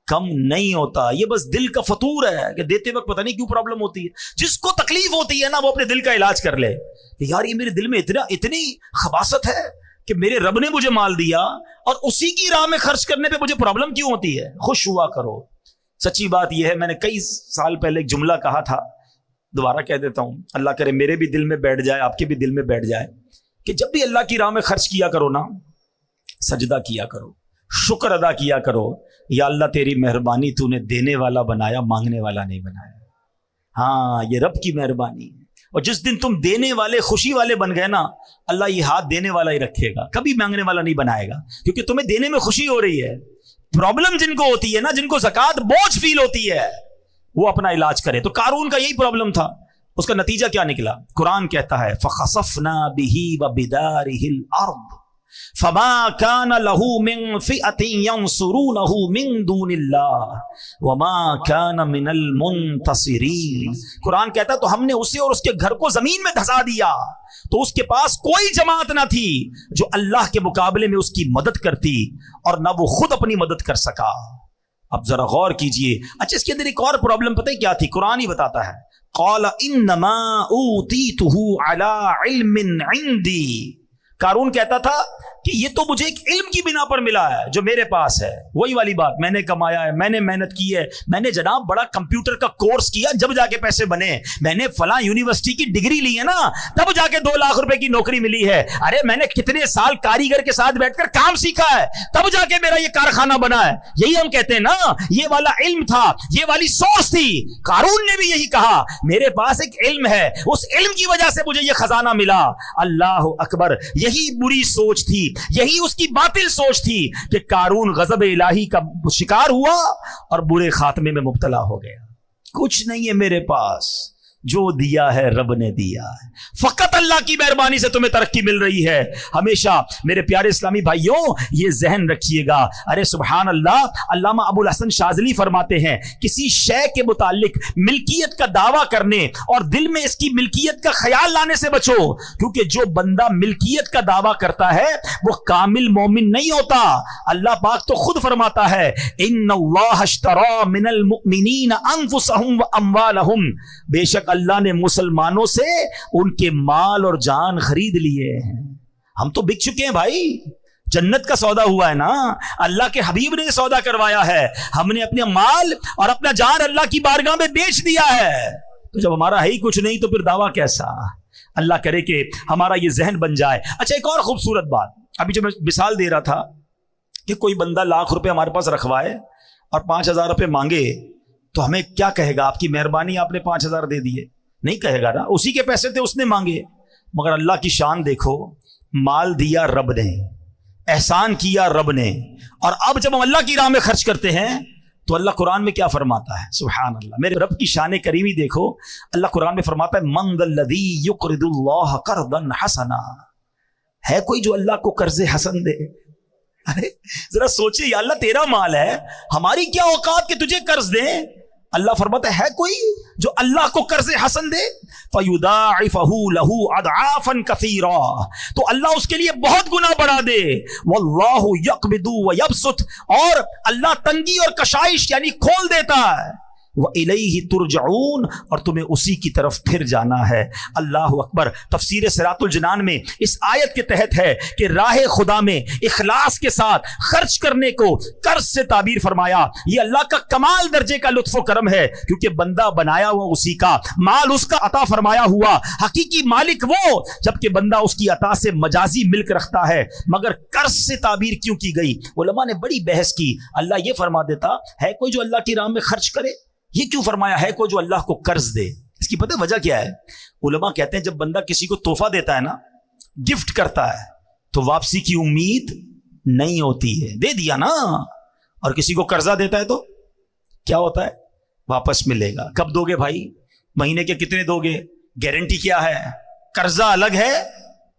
کم نہیں ہوتا. یہ بس دل کا فطور ہے کہ دیتے وقت پتہ نہیں کیوں پرابلم ہوتی ہے. جس کو تکلیف ہوتی ہے نا, وہ اپنے دل کا علاج کر لے کہ یار یہ میرے دل میں اتنی خباثت ہے کہ میرے رب نے مجھے مال دیا اور اسی کی راہ میں خرچ کرنے پہ مجھے پرابلم کیوں ہوتی ہے. خوش ہوا کرو. سچی بات یہ ہے, میں نے کئی سال پہلے ایک جملہ کہا تھا, دوبارہ کہہ دیتا ہوں, اللہ کرے میرے بھی دل میں بیٹھ جائے, آپ کے بھی دل میں بیٹھ جائے, کہ جب بھی اللہ کی راہ میں خرچ کیا کرو نا, سجدہ کیا کرو, شکر ادا کیا کرو, یا اللہ تیری مہربانی, تو نے دینے والا بنایا, مانگنے والا نہیں بنایا. ہاں, یہ رب کی مہربانی ہے. اور جس دن تم دینے والے, خوشی والے بن گئے نا, اللہ یہ ہاتھ دینے والا ہی رکھے گا, کبھی مانگنے والا نہیں بنائے گا, کیونکہ تمہیں دینے میں خوشی ہو رہی ہے. پرابلم جن کو ہوتی ہے نا, جن کو زکات بوجھ فیل ہوتی ہے, وہ اپنا علاج کرے. تو قارون کا یہی پرابلم تھا. اس کا نتیجہ کیا نکلا؟ قرآن کہتا ہے فَخَسَفْنَا بِهِ وَبِدَارِهِ الْأَرْضِ فَمَا كَانَ لَهُ مِنْ فِئَةٍ يَنْصُرُونَهُ مِنْ دُونِ اللَّهِ وَمَا كَانَ مِنَ الْمُنْتَصِرِينَ. قرآن کہتا ہے تو ہم نے اسے اور اس کے گھر کو زمین میں دھسا دیا, تو اس کے پاس کوئی جماعت نہ تھی جو اللہ کے مقابلے میں اس کی مدد کرتی, اور نہ وہ خود اپنی مدد کر سکا. اب ذرا غور کیجئے. اچھا, اس کے اندر ایک اور پرابلم پتہ ہے کیا تھی؟ قرآن ہی بتاتا ہے, قال انما اوتیتہ علی علم عندی. قارون کہتا تھا کہ یہ تو مجھے ایک علم کی بنا پر ملا ہے جو میرے پاس ہے. وہی والی بات, میں نے کمایا ہے, میں نے محنت کی ہے, میں نے جناب بڑا کمپیوٹر کا کورس کیا جب جا کے پیسے بنے, میں نے فلاں یونیورسٹی کی ڈگری لی ہے نا تب جا کے 2 لاکھ روپے کی نوکری ملی ہے. ارے میں نے کتنے سال کاریگر کے ساتھ بیٹھ کر کام سیکھا ہے تب جا کے میرا یہ کارخانہ بنا ہے. یہی ہم کہتے ہیں نا, یہ والا علم تھا, یہ والی سوچ تھی. قارون نے بھی یہی کہا, میرے پاس ایک علم ہے, اس علم کی وجہ سے مجھے یہ خزانہ ملا. اللہ اکبر. یہی بری سوچ تھی, یہی اس کی باطل سوچ تھی کہ قارون غضب الہی کا شکار ہوا اور برے خاتمے میں مبتلا ہو گیا. کچھ نہیں ہے میرے پاس, جو دیا ہے رب نے دیا ہے. فقط اللہ کی مہربانی سے تمہیں ترقی مل رہی ہے. ہمیشہ میرے پیارے اسلامی بھائیوں یہ ذہن رکھیے گا. ارے سبحان اللہ, علامہ ابو الحسن شاذلی فرماتے ہیں کسی شے کے متعلق ملکیت کا دعویٰ کرنے اور دل میں اس کی ملکیت کا خیال لانے سے بچو, کیونکہ جو بندہ ملکیت کا دعویٰ کرتا ہے وہ کامل مومن نہیں ہوتا. اللہ پاک تو خود فرماتا ہے ان اللہ اشتری من المؤمنین انفسهم واموالهم, بے شک اللہ نے مسلمانوں سے ان کے مال اور جان خرید لیے ہیں. ہم تو بک چکے ہیں بھائی, جنت کا سودا ہوا ہے نا, اللہ کے حبیب نے سودا کروایا ہے. ہم نے اپنے مال اور اپنا جان اللہ کی بارگاہ میں بیچ دیا ہے. تو جب ہمارا ہے ہی کچھ نہیں تو پھر دعویٰ کیسا؟ اللہ کرے کہ ہمارا یہ ذہن بن جائے. اچھا, ایک اور خوبصورت بات, ابھی جو میں مثال دے رہا تھا کہ کوئی بندہ لاکھ روپے ہمارے پاس رکھوائے اور 5,000 روپے مانگے تو ہمیں کیا کہے گا؟ آپ کی مہربانی, آپ نے 5,000 دے دیے. نہیں کہے گا نا, اسی کے پیسے تھے, اس نے مانگے. مگر اللہ کی شان دیکھو, مال دیا رب نے, احسان کیا رب نے, اور اب جب ہم اللہ کی راہ میں خرچ کرتے ہیں تو اللہ قرآن میں کیا فرماتا ہے؟ سبحان اللہ, میرے رب کی شان کریمی دیکھو. اللہ قرآن میں فرماتا ہے من ذا الذی یقرض اللہ قرضا حسنا. ہے کوئی جو اللہ کو قرض حسن دے؟ ارے ذرا سوچے, یا اللہ تیرا مال ہے, ہماری کیا اوقات کہ تجھے قرض دیں؟ اللہ فرماتا ہے کوئی جو اللہ کو قرض حسن دے؟ فَيُضَاعِفَهُ لَهُ أَضْعَافًا كَثِيرًا, تو اللہ اس کے لیے بہت گنا بڑھا دے. وَاللَّهُ يَقْبِضُ وَيَبْسُطُ, اور اللہ تنگی اور کشائش یعنی کھول دیتا ہے. وَإِلَيْهِ تُرْجَعُونَ, اور تمہیں اسی کی طرف پھر جانا ہے. اللہ اکبر. تفسیر صراط الجنان میں اس آیت کے تحت ہے کہ راہ خدا میں اخلاص کے ساتھ خرچ کرنے کو قرض سے تعبیر فرمایا. یہ اللہ کا کمال درجے کا لطف و کرم ہے, کیونکہ بندہ بنایا ہوا اسی کا, مال اس کا عطا فرمایا ہوا, حقیقی مالک وہ, جبکہ بندہ اس کی عطا سے مجازی ملک رکھتا ہے. مگر قرض سے تعبیر کیوں کی گئی؟ علماء نے بڑی بحث کی. اللہ یہ فرما دیتا ہے کوئی جو اللہ کی راہ میں خرچ کرے, یہ کیوں فرمایا ہے کوئی جو اللہ کو قرض دے؟ اس کی پتہ وجہ کیا ہے؟ علماء کہتے ہیں جب بندہ کسی کو تحفہ دیتا ہے نا, گفٹ کرتا ہے, تو واپسی کی امید نہیں ہوتی ہے. دے دیا نا. اور کسی کو قرضہ دیتا ہے تو کیا ہوتا ہے؟ واپس ملے گا. کب دو گے بھائی؟ مہینے کے کتنے دو گے؟ گارنٹی کیا ہے؟ قرضہ الگ ہے,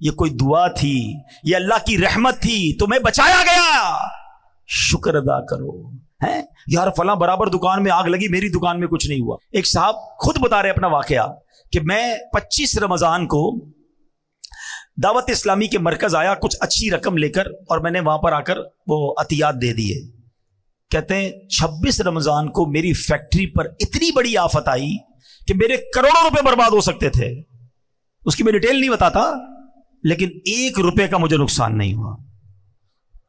یہ کوئی دعا تھی، یہ اللہ کی رحمت تھی، تمہیں بچایا گیا، شکر ادا کرو. ہیں یار فلاں برابر دکان میں آگ لگی، میری دکان میں کچھ نہیں ہوا. ایک صاحب خود بتا رہے اپنا واقعہ کہ میں 25 رمضان کو دعوت اسلامی کے مرکز آیا کچھ اچھی رقم لے کر، اور میں نے وہاں پر آ کر وہ عطیات دے دیے. کہتے ہیں 26 رمضان کو میری فیکٹری پر اتنی بڑی آفت آئی کہ میرے کروڑوں روپے برباد ہو سکتے تھے. اس کی میں ڈیٹیل نہیں بتاتا، لیکن 1 روپے کا مجھے نقصان نہیں ہوا.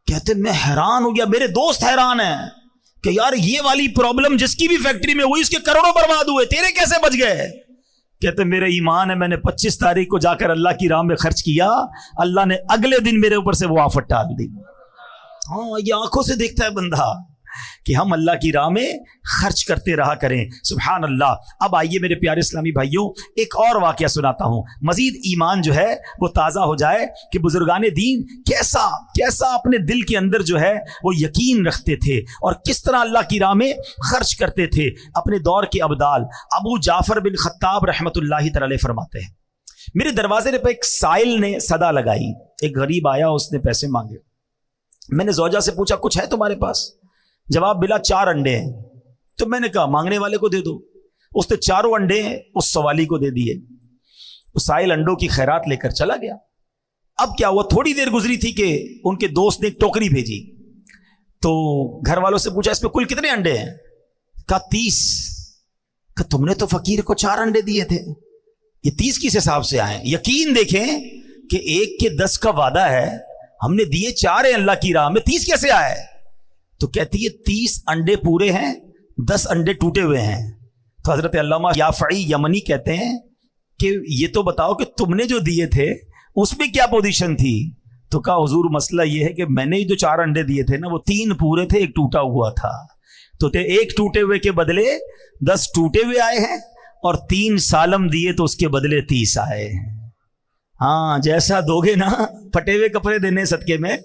کہتے میں حیران ہو گیا، میرے دوست حیران ہیں کہ یار یہ والی پرابلم جس کی بھی فیکٹری میں ہوئی اس کے کروڑوں برباد ہوئے، تیرے کیسے بچ گئے؟ کہتے میرا ایمان ہے، میں نے 25 تاریخ کو جا کر اللہ کی راہ میں خرچ کیا، اللہ نے اگلے دن میرے اوپر سے وہ آفت ڈال دی. ہاں یہ آنکھوں سے دیکھتا ہے بندہ کہ ہم اللہ کی راہ میں خرچ کرتے رہا کریں. سبحان اللہ. اب آئیے میرے پیارے اسلامی بھائیوں، ایک اور واقعہ سناتا ہوں، مزید ایمان جو ہے وہ تازہ ہو جائے کہ بزرگان دین کیسا اپنے دل کے اندر جو ہے وہ یقین رکھتے تھے اور کس طرح اللہ کی راہ میں خرچ کرتے تھے. اپنے دور کے ابدال ابو جعفر بن خطاب رحمت اللہ تعالی فرماتے ہیں، میرے دروازے پہ ایک سائل نے صدا لگائی. ایک غریب آیا، اس نے پیسے مانگے. میں نے زوجہ سے پوچھا کچھ ہے تمہارے پاس؟ جواب ملا 4 انڈے ہیں. تو میں نے کہا مانگنے والے کو دے دو. اس نے 4 انڈے اس سوالی کو دے دیے. اس سائل انڈوں کی خیرات لے کر چلا گیا. اب کیا ہوا، تھوڑی دیر گزری تھی کہ ان کے دوست نے ایک ٹوکری بھیجی. تو گھر والوں سے پوچھا اس پہ کل کتنے انڈے ہیں؟ کہا 30. کہ تم نے تو فقیر کو 4 انڈے دیے تھے، یہ 30 کس حساب سے آئے؟ یقین دیکھیں کہ 1 کے 10 کا وعدہ ہے، ہم نے دیے 4 ہیں اللہ کی راہ میں، 30 کیسے آئے؟ تو کہتی ہے 30 انڈے پورے ہیں، 10 انڈے ٹوٹے ہوئے ہیں. تو حضرت علامہ یافعی یمنی کہتے ہیں کہ یہ تو بتاؤ کہ تم نے جو دیے تھے اس میں کیا پوزیشن تھی؟ تو کہا حضور مسئلہ یہ ہے کہ میں نے جو 4 انڈے دیے تھے نا وہ 3 پورے تھے، 1 ٹوٹا ہوا تھا. تو 1 ٹوٹے ہوئے کے بدلے 10 ٹوٹے ہوئے آئے ہیں، اور 3 سالم دیے تو اس کے بدلے 30 آئے ہیں. ہاں جیسا دو گے نا، پھٹے ہوئے کپڑے دینے صدقے میں،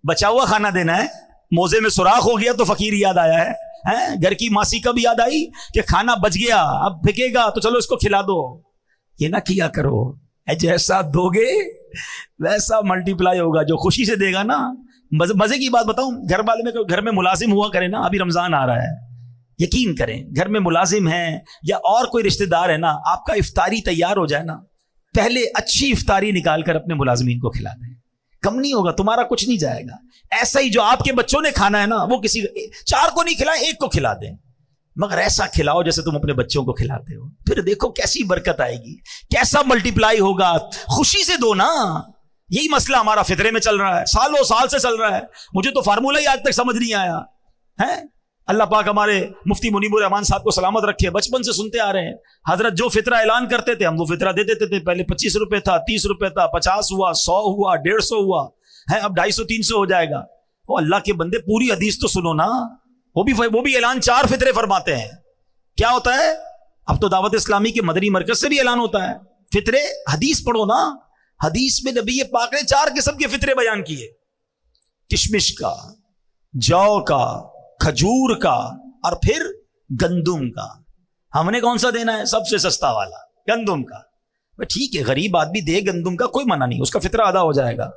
بچا ہوا کھانا دینا ہے. موزے میں سوراخ ہو گیا تو فقیر یاد آیا ہے، گھر کی ماسی کب یاد آئی کہ کھانا بچ گیا اب پھکے گا تو چلو اس کو کھلا دو. یہ نہ کیا کرو، جیسا دو گے ویسا ملٹی پلائی ہوگا. جو خوشی سے دے گا نا، مزے کی بات بتاؤں، گھر والے میں گھر میں ملازم ہوا کرے نا، ابھی رمضان آ رہا ہے، یقین کریں گھر میں ملازم ہیں یا اور کوئی رشتہ دار ہے نا، آپ کا افطاری تیار ہو جائے نا، پہلے اچھی افطاری نکال کر اپنے ملازمین کو کھلا دیں، کم نہیں ہوگا، تمہارا کچھ نہیں جائے گا. ایسا ہی جو آپ کے بچوں نے کھانا ہے نا، وہ کسی 4 کو نہیں کھلائیں، 1 کو کھلا دیں، مگر ایسا کھلاؤ جیسے تم اپنے بچوں کو کھلاتے ہو. پھر دیکھو کیسی برکت آئے گی، کیسا ملٹی پلائی ہوگا. خوشی سے دو نا. یہی مسئلہ ہمارا فطرے میں چل رہا ہے، سالوں سال سے چل رہا ہے. مجھے تو فارمولہ ہی آج تک سمجھ نہیں آیا ہے. اللہ پاک ہمارے مفتی منیب الرحمان صاحب کو سلامت رکھے، بچپن سے سنتے آ رہے ہیں حضرت جو فطرہ اعلان کرتے تھے ہم وہ فطرہ دے دیتے تھے. پہلے 25 روپے تھا، 30 روپے تھا، 50 ہوا، 100 ہوا، 150 ہوا ہے، اب 250 300 ہو جائے گا. وہ اللہ کے بندے پوری حدیث تو سنو نا. وہ بھی اعلان 4 فطرے فرماتے ہیں. کیا ہوتا ہے؟ اب تو دعوت اسلامی کے مدنی مرکز سے بھی اعلان ہوتا ہے فطرے. حدیث پڑھو نا، حدیث میں نبی پاک نے 4 قسم کے فطرے بیان کیے، کشمش کا، جو کا، کھجور کا، اور پھر گندم کا. ہم نے کون سا دینا ہے؟ سب سے سستا والا گندم کا. ٹھیک ہے، غریب آدمی دے گندم کا، کوئی منع نہیں، اس کا فطرہ ادا ہو جائے گا.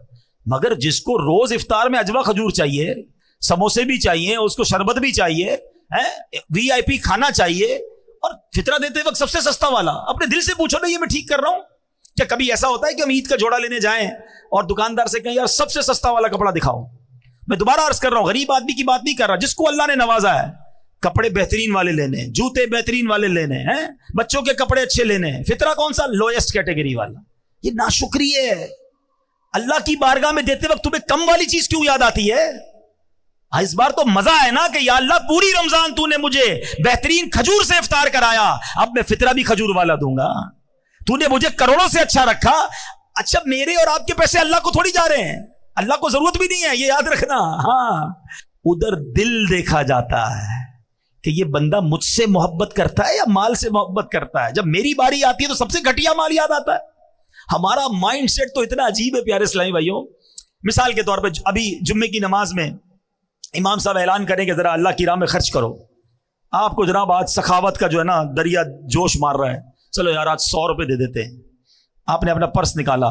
مگر جس کو روز افطار میں اجوا کھجور چاہیے، سموسے بھی چاہیے، اس کو شربت بھی چاہیے، VIP کھانا چاہیے، اور فطرہ دیتے وقت سب سے سستا والا، اپنے دل سے پوچھو نا یہ میں ٹھیک کر رہا ہوں؟ کیا کبھی ایسا ہوتا ہے کہ ہم عید کا جوڑا لینے جائیں اور دکاندار سے کہیں یار سب سے سستا والا کپڑا دکھاؤ؟ میں دوبارہ عرض کر رہا ہوں، غریب آدمی کی بات نہیں کر رہا، جس کو اللہ نے نوازا ہے، کپڑے بہترین والے لینے، جوتے بہترین والے لینے ہیں، بچوں کے کپڑے اچھے لینے ہیں. فطرہ کون سا؟ لوئسٹ کیٹیگری والا. یہ ناشکری ہے. اللہ کی بارگاہ میں دیتے وقت تمہیں کم والی چیز کیوں یاد آتی ہے؟ اس بار تو مزہ ہے نا کہ یا اللہ پوری رمضان تو نے مجھے بہترین کھجور سے افطار کرایا، اب میں فطرہ بھی کھجور والا دوں گا. تو نے مجھے کروڑوں سے اچھا رکھا. اچھا میرے اور آپ کے پیسے اللہ کو تھوڑی جا رہے ہیں، اللہ کو ضرورت بھی نہیں ہے، یہ یاد رکھنا. ہاں ادھر دل دیکھا جاتا ہے کہ یہ بندہ مجھ سے محبت کرتا ہے یا مال سے محبت کرتا ہے. جب میری باری آتی ہے تو سب سے گھٹیا مال یاد آتا ہے. ہمارا مائنڈ سیٹ تو اتنا عجیب ہے پیارے اسلامی بھائیوں. مثال کے طور پہ ابھی جمعے کی نماز میں امام صاحب اعلان کریں کہ ذرا اللہ کی راہ میں خرچ کرو. آپ کو جناب آج سخاوت کا جو ہے نا دریا جوش مار رہا ہے، چلو یار آج 100 روپے دے دیتے ہیں. آپ نے اپنا پرس نکالا،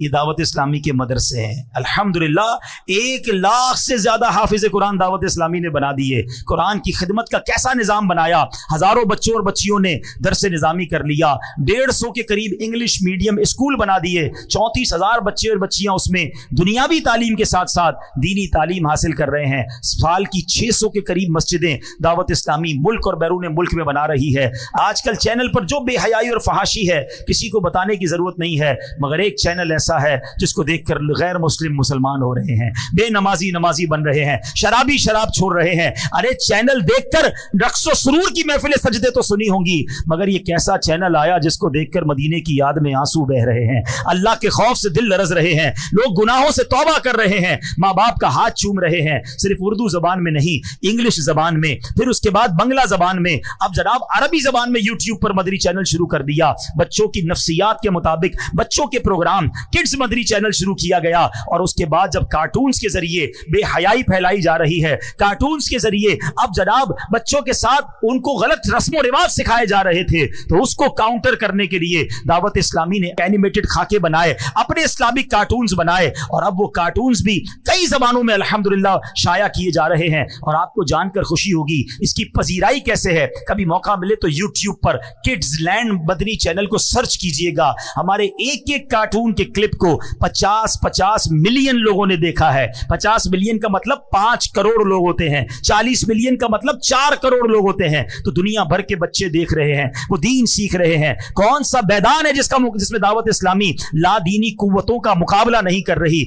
یہ دعوت اسلامی کے مدرسے ہیں. الحمدللہ 1 لاکھ سے زیادہ حافظ قرآن دعوت اسلامی نے بنا دیے. قرآن کی خدمت کا کیسا نظام بنایا. ہزاروں بچوں اور بچیوں نے درس نظامی کر لیا. 150 کے قریب انگلش میڈیم اسکول بنا دیے. 34,000 بچے اور بچیاں اس میں دنیاوی تعلیم کے ساتھ ساتھ دینی تعلیم حاصل کر رہے ہیں. سال کی 600 کے قریب مسجدیں دعوت اسلامی ملک اور بیرون ملک میں بنا رہی ہے. آج کل چینل پر جو بے حیائی اور فحاشی ہے کسی کو بتانے کی ضرورت نہیں ہے، مگر ایک چینل ایسا ہے جس کو دیکھ کر غیر مسلم مسلمان ہو رہے ہیں، بے نمازی نمازی بن رہے ہیں، شرابی شراب چھوڑ رہے ہیں. ارے چینل دیکھ کر رقص و سرور کی محفل سجدے تو سنی ہوں گی، مگر یہ کیسا چینل آیا جس کو دیکھ کر مدینے کی یاد میں آنسو بہ رہے ہیں، اللہ کے خوف سے دل لرز رہے ہیں، لوگ گناہوں سے توبہ کر رہے ہیں، ماں باپ کا ہاتھ چوم رہے ہیں، صرف اردو زبان میں نہیں، انگلش زبان میں، پھر اس کے بعد بنگلہ زبان میں، اب جناب عربی زبان میں یوٹیوب پر مدری چینل شروع کر دیا. بچوں کی نفسیات کے مطابق بچوں کے پروگرام کڈز مدری چینل شروع کیا گیا. اور اس کے بعد جب کارٹونز کے ذریعے بے حیائی پھیلائی جا رہی ہے، کارٹونز کے ذریعے اب جناب بچوں کے ساتھ ان کو غلط رسم و رواج سکھائے جا رہے تھے، تو اس کو کاؤنٹر کرنے کے لیے دعوت اسلامی نے اینیمیٹڈ خاکے بنائے، اپنے اسلامک کارٹونز بنائے، اور اب وہ کارٹونز بھی کئی زبانوں میں الحمدللہ شائع کیے جا رہے ہیں. اور آپ کو جان کر خوشی ہوگی اس کی پذیرائی کیسے ہے. کبھی موقع ملے تو یوٹیوب پر کڈز لینڈ مدنی چینل کو سرچ کیجئے گا. ہمارے ایک ایک کارٹون کے کلپ کو 50 ملین لوگوں نے دیکھا ہے. 50 ملین کا مطلب 5 کروڑ لوگ ہوتے ہیں، 40 ملین کا مطلب 4 کروڑ لوگ ہوتے ہیں. تو دنیا بھر کے بچے دیکھ رہے ہیں، وہ دین سیکھ رہے ہیں. کون سا میدان ہے جس میں دعوت اسلامی لا دینی قوتوں کا مقابلہ نہیں کر رہی.